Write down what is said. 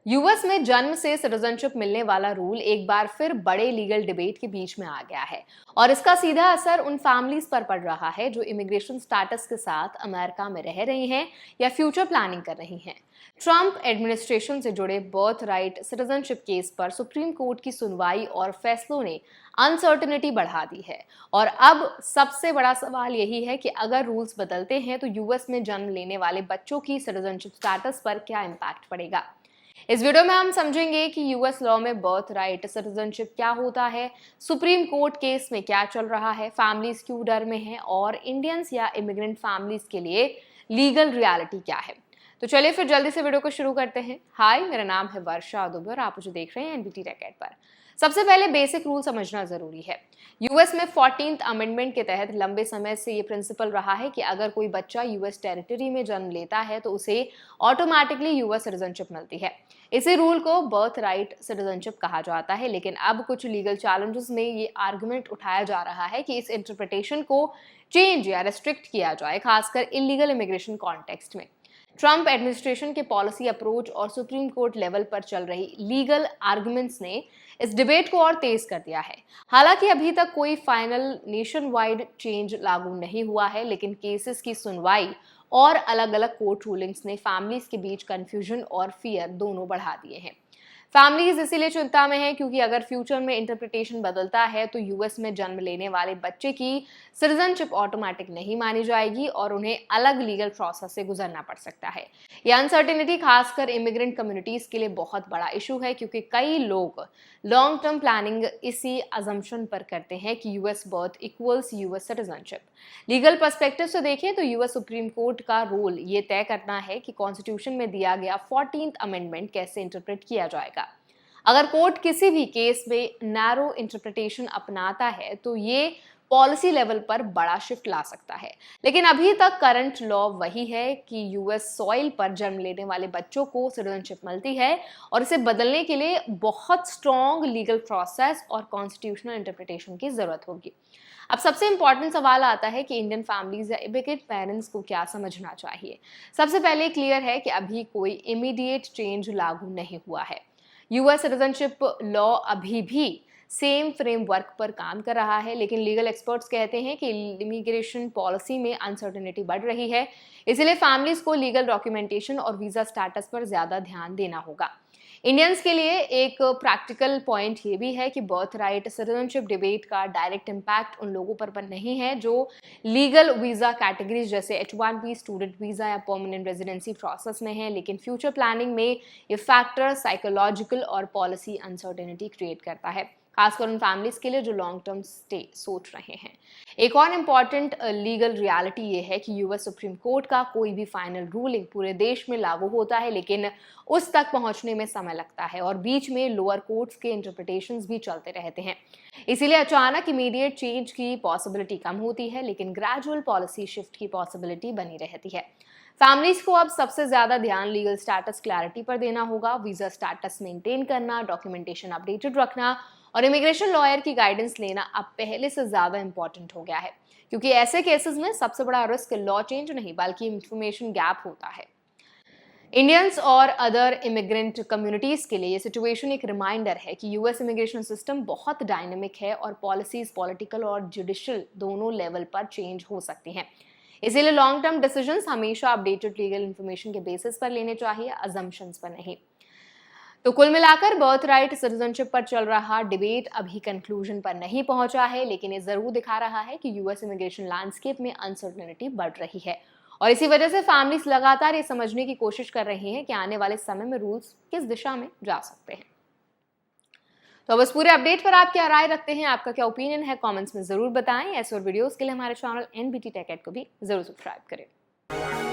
US में जन्म से सिटीजनशिप मिलने वाला रूल एक बार फिर बड़े लीगल डिबेट के बीच में आ गया है और इसका सीधा असर उन फैमिलीज पर पड़ रहा है जो इमिग्रेशन स्टेटस के साथ अमेरिका में रह रही हैं या फ्यूचर प्लानिंग कर रही हैं। ट्रंप एडमिनिस्ट्रेशन से जुड़े बर्थ राइट सिटीजनशिप केस पर सुप्रीम कोर्ट की सुनवाई और फैसलों ने अनसर्टेनिटी बढ़ा दी है और अब सबसे बड़ा सवाल यही है कि अगर रूल्स बदलते हैं तो यूएस में जन्म लेने वाले बच्चों की सिटीजनशिप स्टेटस पर क्या इम्पैक्ट पड़ेगा। इस वीडियो में हम समझेंगे कि यूएस लॉ में बर्थ राइट सिटीजनशिप क्या होता है, सुप्रीम कोर्ट केस में क्या चल रहा है, फैमिलीज क्यों डर में हैं और इंडियंस या इमिग्रेंट फैमिलीज के लिए लीगल रियलिटी क्या है। तो चलिए फिर जल्दी से वीडियो को शुरू करते हैं। हाय, मेरा नाम है वर्षा दुबे और आप मुझे देख रहे हैं एनबीटी टैकेट पर। सबसे पहले बेसिक रूल समझना जरूरी है। यूएस में 14th अमेंडमेंट के तहत लंबे समय से ये प्रिंसिपल रहा है कि अगर कोई बच्चा यूएस टेरिटरी में जन्म लेता है तो उसे ऑटोमेटिकली यूएस सिटीजनशिप मिलती है। इसी रूल को बर्थ राइट सिटीजनशिप कहा जाता है, लेकिन अब कुछ लीगल चैलेंजेस में ये आर्गुमेंट उठाया जा रहा है कि इस इंटरप्रिटेशन को चेंज या रेस्ट्रिक्ट किया जाए, खासकर इलीगल इमिग्रेशन कॉन्टेक्स्ट में। ट्रंप एडमिनिस्ट्रेशन के पॉलिसी अप्रोच और सुप्रीम कोर्ट लेवल पर चल रही लीगल आर्गुमेंट्स ने इस डिबेट को और तेज कर दिया है। हालांकि अभी तक कोई फाइनल नेशन वाइड चेंज लागू नहीं हुआ है, लेकिन केसेस की सुनवाई और अलग अलग कोर्ट रूलिंग्स ने फैमिलीज के बीच कंफ्यूजन और फियर दोनों बढ़ा दिए हैं। फैमिलीज इसीलिए चिंता में है क्योंकि अगर फ्यूचर में इंटरप्रिटेशन बदलता है तो यूएस में जन्म लेने वाले बच्चे की सिटीजनशिप ऑटोमेटिक नहीं मानी जाएगी और उन्हें अलग लीगल प्रोसेस से गुजरना पड़ सकता है। यह अनसर्टेनिटी खासकर इमिग्रेंट कम्युनिटीज के लिए बहुत बड़ा इशू है क्योंकि कई लोग लॉन्ग टर्म प्लानिंग इसी अजम्पशन पर करते हैं कि US birth equals US citizenship. Legal perspective से देखें तो यूएस सुप्रीम कोर्ट का रोल ये तय करना है कि कॉन्स्टिट्यूशन में दिया गया 14th अमेंडमेंट कैसे इंटरप्रेट किया जाएगा। अगर कोर्ट किसी भी केस में नैरो इंटरप्रिटेशन अपनाता है तो ये पॉलिसी लेवल पर बड़ा शिफ्ट ला सकता है, लेकिन अभी तक करंट लॉ वही है कि यूएस सॉइल पर जन्म लेने वाले बच्चों को सिटीजनशिप मिलती है और इसे बदलने के लिए बहुत स्ट्रॉन्ग लीगल प्रोसेस और कॉन्स्टिट्यूशनल इंटरप्रिटेशन की जरूरत होगी। अब सबसे इंपॉर्टेंट सवाल आता है कि इंडियन फैमिलीज या इमिग्रेंट पेरेंट्स को क्या समझना चाहिए। सबसे पहले क्लियर है कि अभी कोई इमीडिएट चेंज लागू नहीं हुआ है। यूएस सिटीजनशिप लॉ अभी भी सेम फ्रेमवर्क पर काम कर रहा है, लेकिन लीगल एक्सपर्ट्स कहते हैं कि इमिग्रेशन पॉलिसी में अनसर्टेनिटी बढ़ रही है, इसलिए फैमिलीज को लीगल डॉक्यूमेंटेशन और वीजा स्टेटस पर ज्यादा ध्यान देना होगा। इंडियंस के लिए एक प्रैक्टिकल पॉइंट ये भी है कि बर्थ राइट सिटीजनशिप डिबेट का डायरेक्ट इम्पैक्ट उन लोगों पर नहीं है जो लीगल वीजा कैटेगरीज जैसे H1B, स्टूडेंट वीजा या परमानेंट रेजिडेंसी प्रोसेस में है, लेकिन फ्यूचर प्लानिंग में ये फैक्टर साइकोलॉजिकल और पॉलिसी अनसर्टेनिटी क्रिएट करता है, खासकर उन फैमिलीज के लिए जो लॉन्ग टर्म स्टे सोच रहे हैं। एक और इम्पॉर्टेंट लीगल रियलिटी ये है कि यूएस सुप्रीम कोर्ट का कोई भी फाइनल रूलिंग पूरे देश में लागू होता है, लेकिन उस तक पहुंचने में समय लगता है और बीच में लोअर कोर्ट्स के इंटरप्रिटेशंस भी चलते रहते हैं। इसीलिए अचानक इमीडिएट चेंज की पॉसिबिलिटी कम होती है, लेकिन ग्रेजुअल पॉलिसी शिफ्ट की पॉसिबिलिटी बनी रहती है। फैमिलीज को अब सबसे ज्यादा ध्यान लीगल स्टेटस क्लैरिटी पर देना होगा। वीजा स्टेटस मेंटेन करना, डॉक्यूमेंटेशन अपडेटेड रखना और इमिग्रेशन लॉयर की गाइडेंस लेना अब पहले से ज्यादा इंपॉर्टेंट हो गया है, क्योंकि ऐसे केसेस में सबसे बड़ा रिस्क लॉ चेंज नहीं बल्कि इंफॉर्मेशन गैप होता है। इंडियंस और अदर इमिग्रेंट कम्युनिटीज के लिए ये सिचुएशन एक रिमाइंडर है कि यूएस इमिग्रेशन सिस्टम बहुत डायनेमिक है और पॉलिसीज पॉलिटिकल और जुडिशियल दोनों लेवल पर चेंज हो सकती हैं। इसीलिए लॉन्ग टर्म डिसीजंस हमेशा अपडेटेड लीगल इंफॉर्मेशन के बेसिस पर लेने चाहिए, अजम्पशंस पर नहीं। तो कुल मिलाकर बर्थ राइट सिटीजनशिप पर चल रहा डिबेट अभी कंक्लूजन पर नहीं पहुंचा है, लेकिन ये जरूर दिखा रहा है कि यूएस इमिग्रेशन लैंडस्केप में अनसर्टेनिटी बढ़ रही है और इसी वजह से फैमिलीज लगातार ये समझने की कोशिश कर रही हैं कि आने वाले समय में रूल्स किस दिशा में जा सकते हैं। तो अब इस पूरे अपडेट पर आप क्या राय रखते हैं, आपका क्या ओपिनियन है, कमेंट्स में जरूर बताएं। ऐसे और वीडियोस के लिए हमारे चैनल एनबीटी टेक को भी जरूर सब्सक्राइब करें।